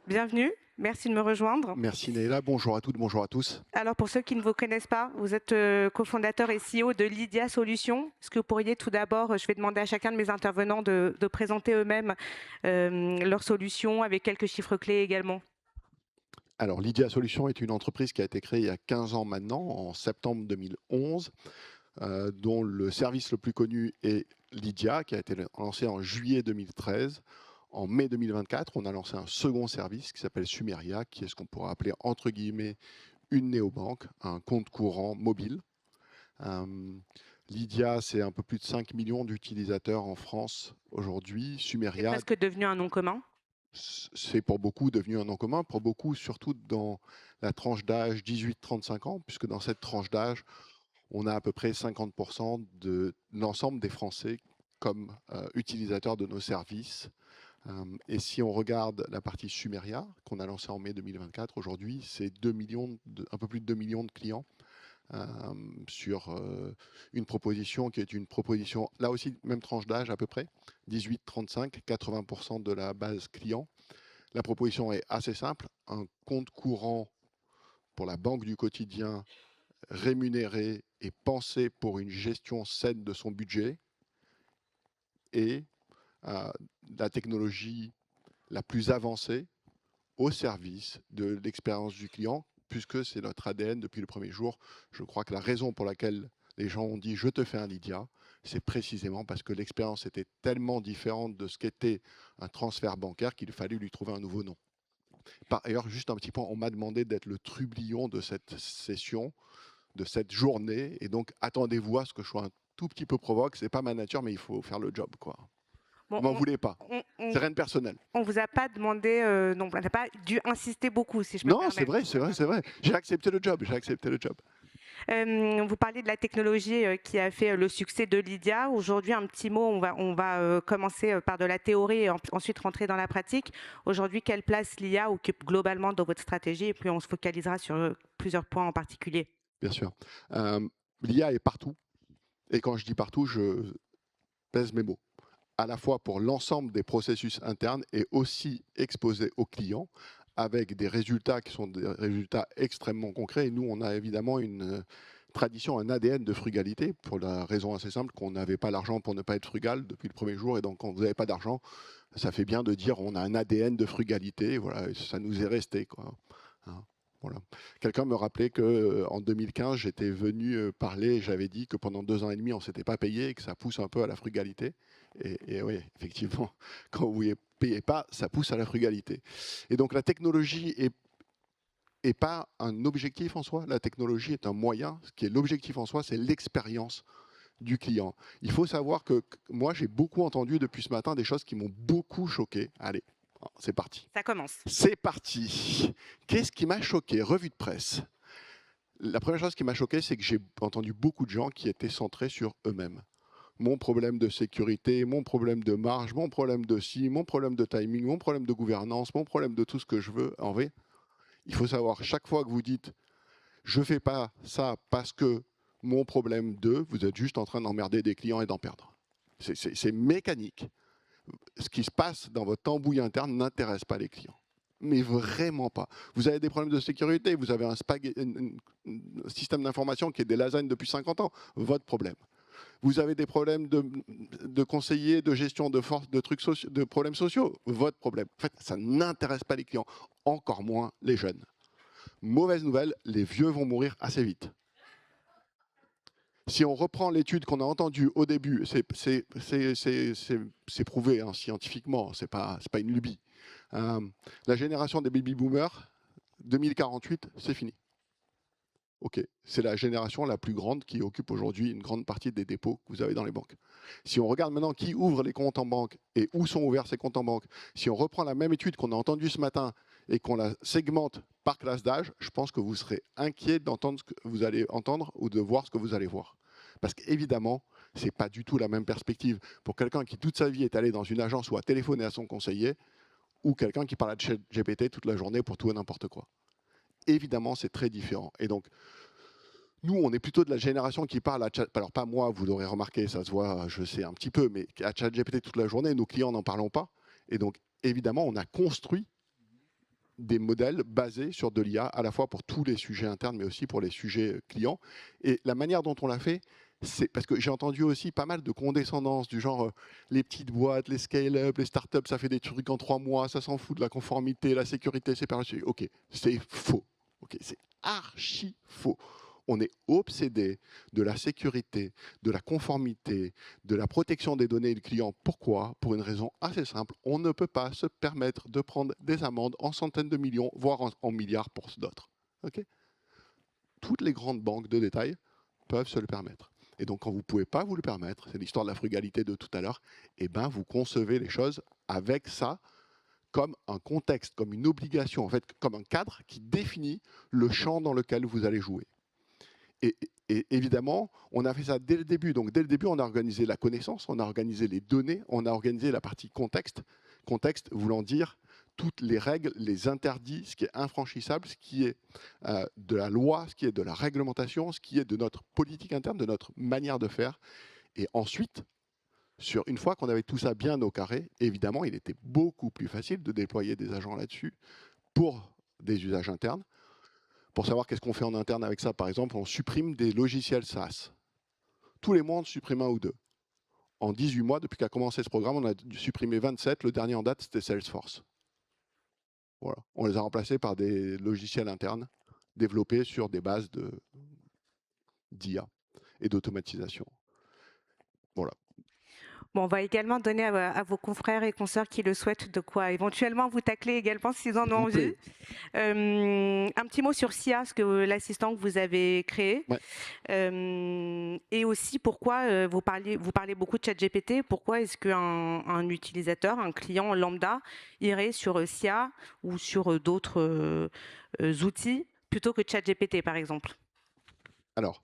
bienvenue. Merci de me rejoindre. Merci Neila, bonjour à toutes, bonjour à tous. Alors, pour ceux qui ne vous connaissent pas, vous êtes cofondateur et CEO de Lydia Solutions. Est-ce que vous pourriez tout d'abord, je vais demander à chacun de mes intervenants de présenter eux-mêmes leurs solutions avec quelques chiffres clés également. Alors Lydia Solutions est une entreprise qui a été créée il y a 15 ans maintenant, en septembre 2011, dont le service le plus connu est Lydia, qui a été lancé en juillet 2013. En mai 2024, on a lancé un second service qui s'appelle Sumeria, qui est ce qu'on pourrait appeler entre guillemets une néobanque, un compte courant mobile. Lydia, c'est un peu plus de 5 millions d'utilisateurs en France aujourd'hui. C'est Sumeria, presque devenu un nom commun. c'est pour beaucoup devenu un nom commun, pour beaucoup surtout dans la tranche d'âge 18-35 ans, puisque dans cette tranche d'âge, on a à peu près 50% de l'ensemble des Français comme utilisateurs de nos services. Et si on regarde la partie Sumeria, qu'on a lancée en mai 2024, aujourd'hui, c'est un peu plus de 2 millions de clients sur une proposition qui est une proposition, là aussi, même tranche d'âge à peu près, 18-35, 80% de la base client. La proposition est assez simple, un compte courant pour la banque du quotidien rémunéré et pensé pour une gestion saine de son budget et la technologie la plus avancée au service de l'expérience du client, puisque c'est notre ADN depuis le premier jour. Je crois que la raison pour laquelle les gens ont dit « je te fais un Lydia », c'est précisément parce que l'expérience était tellement différente de ce qu'était un transfert bancaire qu'il fallait lui trouver un nouveau nom. Par ailleurs, juste un petit point, on m'a demandé d'être le trublion de cette session, de cette journée, et donc attendez-vous à ce que je sois un tout petit peu provoque. C'est pas ma nature, mais il faut faire le job, quoi. Bon, M'en voulez pas. on C'est rien de personnel. ne vous a pas demandé, donc on n'a pas dû insister beaucoup, si je peux me Non, c'est permettre. vrai, c'est vrai, c'est vrai. J'ai accepté le job, j'ai accepté le job. Vous parlez de la technologie qui a fait le succès de Lydia. Aujourd'hui, un petit mot, on va commencer par de la théorie et ensuite rentrer dans la pratique. Aujourd'hui, quelle place l'IA occupe globalement dans votre stratégie? Et puis on se focalisera sur plusieurs points en particulier. Bien sûr. L'IA est partout. Et quand je dis partout, je pèse mes mots. À la fois pour l'ensemble des processus internes et aussi exposé aux clients avec des résultats qui sont des résultats extrêmement concrets. Et nous, on a évidemment une tradition, un ADN de frugalité pour la raison assez simple qu'on n'avait pas l'argent pour ne pas être frugal depuis le premier jour. Et donc, quand vous n'avez pas d'argent, ça fait bien de dire on a un ADN de frugalité. Voilà, ça nous est resté, quoi. Hein, voilà. Quelqu'un me rappelait qu'en 2015, j'étais venu parler, j'avais dit que pendant 2 ans et demi, on ne s'était pas payé et que ça pousse un peu à la frugalité. Et oui, effectivement, quand vous ne payez pas, ça pousse à la frugalité. Et donc la technologie est pas un objectif en soi, la technologie est un moyen. Ce qui est l'objectif en soi, c'est l'expérience du client. Il faut savoir que moi, j'ai beaucoup entendu depuis ce matin des choses qui m'ont beaucoup choqué. Allez, c'est parti. Ça commence. C'est parti. Qu'est-ce qui m'a choqué? Revue de presse. La première chose qui m'a choqué, c'est que j'ai entendu beaucoup de gens qui étaient centrés sur eux-mêmes. Mon problème de sécurité, mon problème de marge, mon problème de ci, mon problème de timing, mon problème de gouvernance, mon problème de tout ce que je veux. En vrai, il faut savoir, chaque fois que vous dites « je ne fais pas ça parce que mon problème de », vous êtes juste en train d'emmerder des clients et d'en perdre. C'est mécanique. Ce qui se passe dans votre tambouille interne n'intéresse pas les clients. Mais vraiment pas. Vous avez des problèmes de sécurité, vous avez un système d'information qui est des lasagnes depuis 50 ans, votre problème. Vous avez des problèmes de conseillers, de gestion de force, de trucs sociaux, de problèmes sociaux, votre problème. En fait, ça n'intéresse pas les clients, encore moins les jeunes. Mauvaise nouvelle, les vieux vont mourir assez vite. Si on reprend l'étude qu'on a entendue au début, c'est prouvé hein, scientifiquement, c'est pas une lubie. La génération des baby-boomers, 2048, c'est fini. Ok, c'est la génération la plus grande qui occupe aujourd'hui une grande partie des dépôts que vous avez dans les banques. Si on regarde maintenant qui ouvre les comptes en banque et où sont ouverts ces comptes en banque, si on reprend la même étude qu'on a entendue ce matin et qu'on la segmente par classe d'âge, je pense que vous serez inquiet d'entendre ce que vous allez entendre ou de voir ce que vous allez voir. Parce qu'évidemment, ce n'est pas du tout la même perspective pour quelqu'un qui toute sa vie est allé dans une agence ou a téléphoné à son conseiller ou quelqu'un qui parle à ChatGPT toute la journée pour tout et n'importe quoi. Évidemment, c'est très différent. Et donc, nous, on est plutôt de la génération qui parle à Chat. Alors, pas moi, vous l'aurez remarqué, ça se voit, je sais un petit peu, mais à ChatGPT toute la journée, nos clients n'en parlons pas. Et donc, évidemment, on a construit des modèles basés sur de l'IA, à la fois pour tous les sujets internes, mais aussi pour les sujets clients. Et la manière dont on l'a fait, c'est parce que j'ai entendu aussi pas mal de condescendance du genre les petites boîtes, les scale-up, les startups, ça fait des trucs en 3 mois, ça s'en fout de la conformité, la sécurité, c'est pas reçu. Ok, c'est faux. Ok, c'est archi faux. On est obsédé de la sécurité, de la conformité, de la protection des données du client. Pourquoi? Pour une raison assez simple. On ne peut pas se permettre de prendre des amendes en centaines de millions, voire en milliards pour d'autres. Okay, toutes les grandes banques de détail peuvent se le permettre. Et donc, quand vous ne pouvez pas vous le permettre, c'est l'histoire de la frugalité de tout à l'heure, eh ben, vous concevez les choses avec ça comme un contexte, comme une obligation, en fait, comme un cadre qui définit le champ dans lequel vous allez jouer. Et évidemment, on a fait ça dès le début. Donc, dès le début, on a organisé la connaissance, on a organisé les données, on a organisé la partie contexte. Contexte voulant dire toutes les règles, les interdits, ce qui est infranchissable, ce qui est de la loi, ce qui est de la réglementation, ce qui est de notre politique interne, de notre manière de faire. Et ensuite, une fois qu'on avait tout ça bien au carré, évidemment, il était beaucoup plus facile de déployer des agents là-dessus pour des usages internes. Pour savoir qu'est-ce qu'on fait en interne avec ça, par exemple, on supprime des logiciels SaaS. Tous les mois, on supprime un ou deux. En 18 mois, depuis qu'a commencé ce programme, on a supprimé 27. Le dernier en date, c'était Salesforce. Voilà. On les a remplacés par des logiciels internes développés sur des bases d'IA et d'automatisation. Voilà. Bon, on va également donner à vos confrères et consoeurs qui le souhaitent de quoi éventuellement vous tacler également s'ils en ont envie. Un petit mot sur SIA, l'assistant que vous avez créé. Ouais. Et aussi pourquoi vous parlez beaucoup de ChatGPT. Pourquoi est-ce qu'un utilisateur, un client lambda, irait sur SIA ou sur d'autres outils plutôt que ChatGPT par exemple? Alors,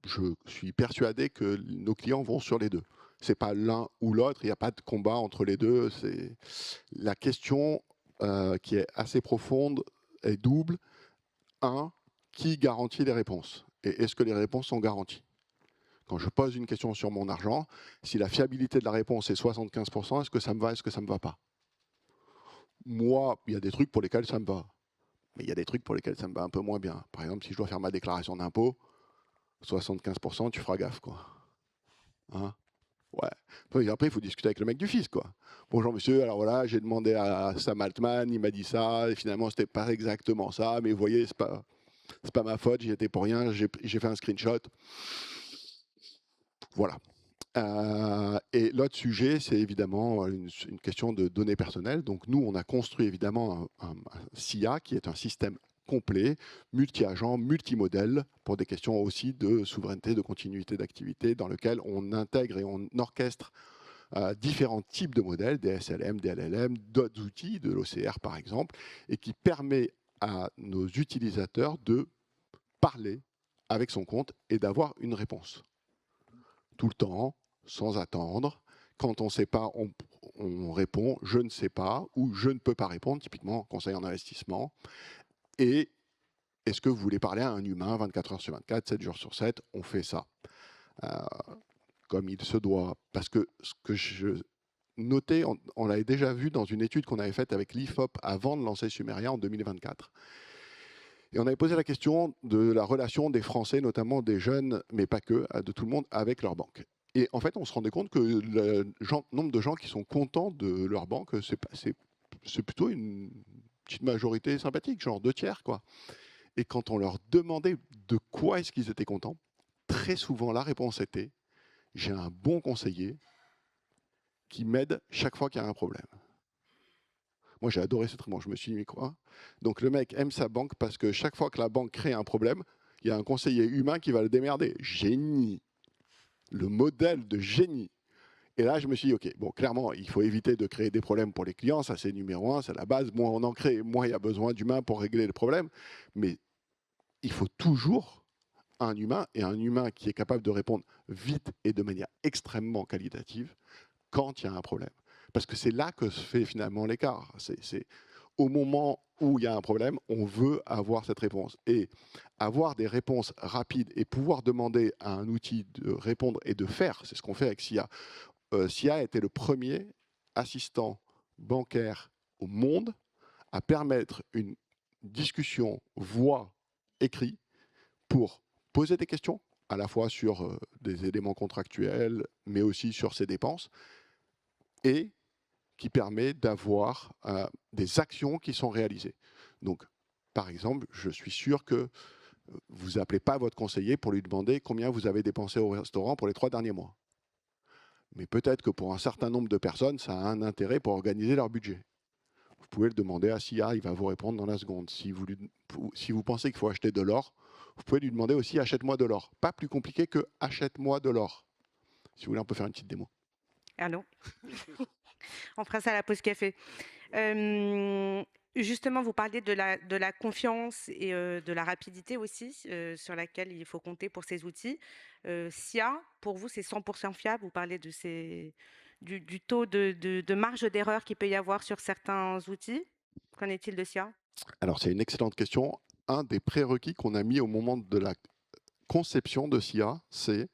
je suis persuadé que nos clients vont sur les deux. Ce n'est pas l'un ou l'autre, il n'y a pas de combat entre les deux. La question qui est assez profonde est double. Un, qui garantit les réponses? Et est-ce que les réponses sont garanties? Quand je pose une question sur mon argent, si la fiabilité de la réponse est 75%, est-ce que ça me va, est-ce que ça ne me va pas? Moi, il y a des trucs pour lesquels ça me va. Mais il y a des trucs pour lesquels ça me va un peu moins bien. Par exemple, si je dois faire ma déclaration d'impôt, 75%, tu feras gaffe, quoi. Hein? Ouais. Après, il faut discuter avec le mec du fisc, quoi. Bonjour monsieur, alors voilà, j'ai demandé à Sam Altman, il m'a dit ça, et finalement, c'était pas exactement ça, mais vous voyez, c'est pas ma faute, j'y étais pour rien, j'ai fait un screenshot. Voilà. Et l'autre sujet, c'est évidemment une question de données personnelles. Donc nous, on a construit évidemment un SIA qui est un système complet, multi-agent, multimodèle, pour des questions aussi de souveraineté, de continuité d'activité, dans lequel on intègre et on orchestre différents types de modèles, des SLM, des LLM, d'autres outils, de l'OCR par exemple, et qui permet à nos utilisateurs de parler avec son compte et d'avoir une réponse. Tout le temps, sans attendre. Quand on ne sait pas, on répond « je ne sais pas » ou « je ne peux pas répondre », typiquement conseil en investissement. Et est-ce que vous voulez parler à un humain 24 heures sur 24, 7 jours sur 7? On fait ça comme il se doit. Parce que ce que je notais, on l'avait déjà vu dans une étude qu'on avait faite avec l'IFOP avant de lancer Sumeria en 2024. Et on avait posé la question de la relation des Français, notamment des jeunes, mais pas que, de tout le monde, avec leur banque. Et en fait, on se rendait compte que le nombre de gens qui sont contents de leur banque, c'est plutôt une petite majorité sympathique, genre 2/3, quoi. Et quand on leur demandait de quoi est-ce qu'ils étaient contents, très souvent la réponse était « j'ai un bon conseiller qui m'aide chaque fois qu'il y a un problème ». Moi, j'ai adoré cette réponse. Je me suis dit, mais quoi? Donc, le mec aime sa banque parce que chaque fois que la banque crée un problème, il y a un conseiller humain qui va le démerder. Génie. Le modèle de génie. Et là, je me suis dit, OK, bon, clairement, il faut éviter de créer des problèmes pour les clients. Ça, c'est numéro un, c'est la base. Moins on en crée, moins il y a besoin d'humains pour régler le problème. Mais il faut toujours un humain, et un humain qui est capable de répondre vite et de manière extrêmement qualitative quand il y a un problème. Parce que c'est là que se fait finalement l'écart. C'est au moment où il y a un problème, on veut avoir cette réponse. Et avoir des réponses rapides et pouvoir demander à un outil de répondre et de faire, c'est ce qu'on fait avec SIA. SIA était le premier assistant bancaire au monde à permettre une discussion voix-écrit pour poser des questions, à la fois sur des éléments contractuels, mais aussi sur ses dépenses, et qui permet d'avoir des actions qui sont réalisées. Donc, par exemple, je suis sûr que vous n'appelez pas votre conseiller pour lui demander combien vous avez dépensé au restaurant pour les 3 derniers mois. Mais peut-être que pour un certain nombre de personnes, ça a un intérêt pour organiser leur budget. Vous pouvez le demander à SIA, il va vous répondre dans la seconde. Si vous pensez qu'il faut acheter de l'or, vous pouvez lui demander aussi achète-moi de l'or. Pas plus compliqué que achète-moi de l'or. Si vous voulez, on peut faire une petite démo. Allô. On fera ça à la pause café. Justement, vous parliez de la confiance et de la rapidité aussi, sur laquelle il faut compter pour ces outils. SIA, pour vous, c'est 100% fiable. Vous parlez du taux de marge d'erreur qu'il peut y avoir sur certains outils. Qu'en est-il de SIA? Alors, c'est une excellente question. Un des prérequis qu'on a mis au moment de la conception de SIA, c'est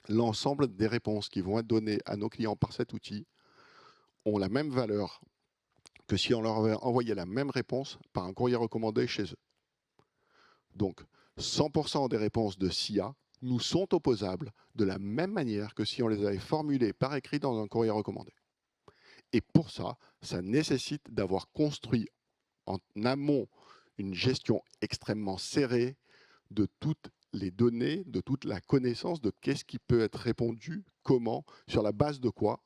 l'ensemble des réponses qui vont être données à nos clients par cet outil ont la même valeur que si on leur avait envoyé la même réponse par un courrier recommandé chez eux. Donc, 100% des réponses de SIA nous sont opposables de la même manière que si on les avait formulées par écrit dans un courrier recommandé. Et pour ça, ça nécessite d'avoir construit en amont une gestion extrêmement serrée de toutes les données, de toute la connaissance de qu'est-ce qui peut être répondu, comment, sur la base de quoi.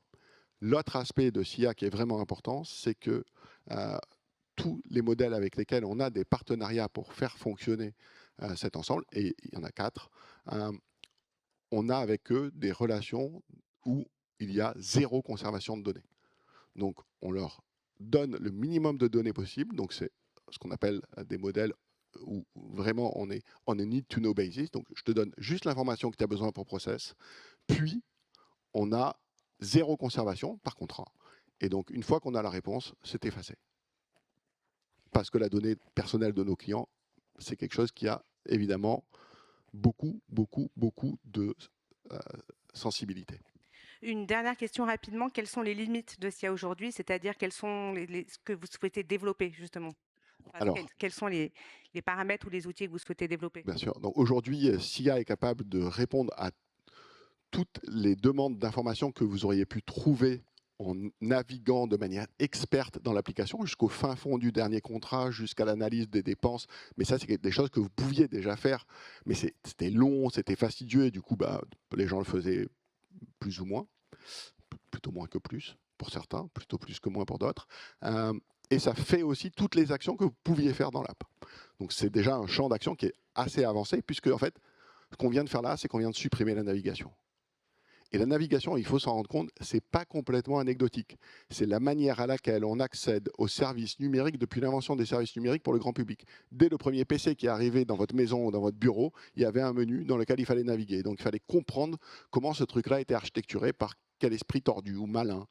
L'autre aspect de SIA qui est vraiment important, c'est que tous les modèles avec lesquels on a des partenariats pour faire fonctionner cet ensemble, et il y en a 4, on a avec eux des relations où il y a 0 conservation de données. Donc, on leur donne le minimum de données possible, donc c'est ce qu'on appelle des modèles où vraiment on est on a need-to-know basis, donc je te donne juste l'information que tu as besoin pour process, puis on a 0 conservation par contrat. Et donc, une fois qu'on a la réponse, c'est effacé. Parce que la donnée personnelle de nos clients, c'est quelque chose qui a évidemment beaucoup de sensibilité. Une dernière question rapidement. Quelles sont les limites de SIA aujourd'hui? C'est-à-dire quels sont ce que vous souhaitez développer justement? Enfin, Alors, quels sont les paramètres ou les outils que vous souhaitez développer? bien sûr. Donc aujourd'hui, SIA est capable de répondre à toutes les demandes d'informations que vous auriez pu trouver en naviguant de manière experte dans l'application, jusqu'au fin fond du dernier contrat, jusqu'à l'analyse des dépenses. Mais ça, c'est des choses que vous pouviez déjà faire. Mais c'était long, c'était fastidieux, et du coup, les gens le faisaient plus ou moins, plutôt moins que plus pour certains, plutôt plus que moins pour d'autres. Et ça fait aussi toutes les actions que vous pouviez faire dans l'app. Donc c'est déjà un champ d'action qui est assez avancé, puisque en fait, ce qu'on vient de faire là, c'est qu'on vient de supprimer la navigation. Et la navigation, il faut s'en rendre compte, c'est pas complètement anecdotique. C'est la manière à laquelle on accède aux services numériques depuis l'invention des services numériques pour le grand public. Dès le premier PC qui est arrivé dans votre maison ou dans votre bureau, il y avait un menu dans lequel il fallait naviguer. Donc il fallait comprendre comment ce truc-là était architecturé, par quel esprit tordu ou malin.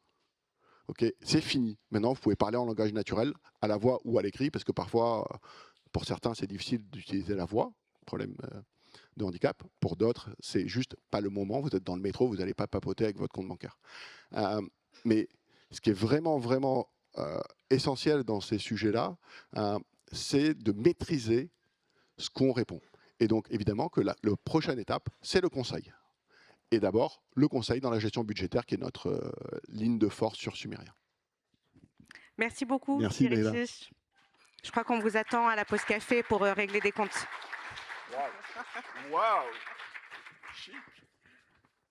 Okay, c'est fini. Maintenant, vous pouvez parler en langage naturel, à la voix ou à l'écrit, parce que parfois, pour certains, c'est difficile d'utiliser la voix. Problème de handicap. Pour d'autres, c'est juste pas le moment. Vous êtes dans le métro, vous n'allez pas papoter avec votre compte bancaire. Mais ce qui est vraiment essentiel dans ces sujets-là, c'est de maîtriser ce qu'on répond. Et donc, évidemment, que la prochaine étape, c'est le conseil. Et d'abord, le conseil dans la gestion budgétaire, qui est notre ligne de force sur Sumerian. Merci beaucoup, Merci, Thierry Leïla. Chiche. Je crois qu'on vous attend à la pause café pour régler des comptes. Wow. Wow. Chic.